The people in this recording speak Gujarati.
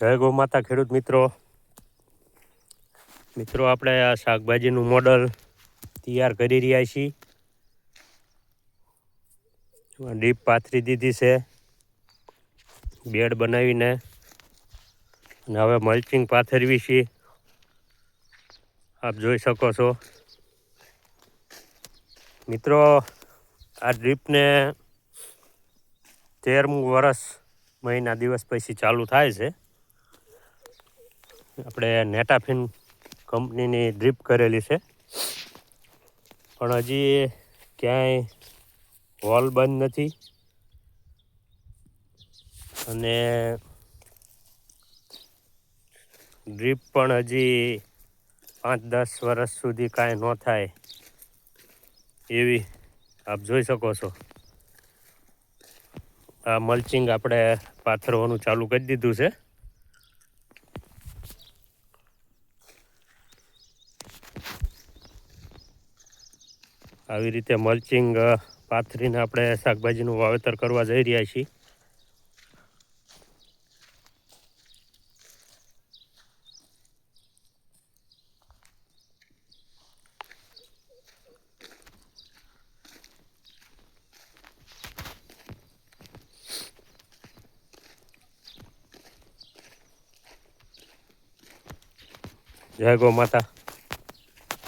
જય ગૌ માતા ખેડૂત મિત્રો આપણે આ શાકભાજીનું મોડલ તૈયાર કરી રહ્યા છીએ. ડીપ પાથરી દીધી છે બેડ બનાવીને, અને હવે મલ્ચિંગ પાથરવી છે. આપ જોઈ શકો છો મિત્રો, આ ડ્રીપને 13મું વર્ષ મહિના દિવસ પછી ચાલુ થાય છે. આપણે નેટાફિન કંપનીની ડ્રીપ કરેલી છે, પણ હજી ક્યાંય હોલ બંધ નથી અને ડ્રીપ પણ હજી 5-10 વર્ષ સુધી કાંઈ ન થાય એવી આપ જોઈ શકો છો. આ મલ્ચિંગ આપણે પાથરવાનું ચાલુ કરી દીધું છે. આવી રીતે મલ્ચિંગ પાથરીને આપણે શાકભાજીનું વાવેતર કરવા જઈ રહ્યા છીએ. જય ગૌ માતા.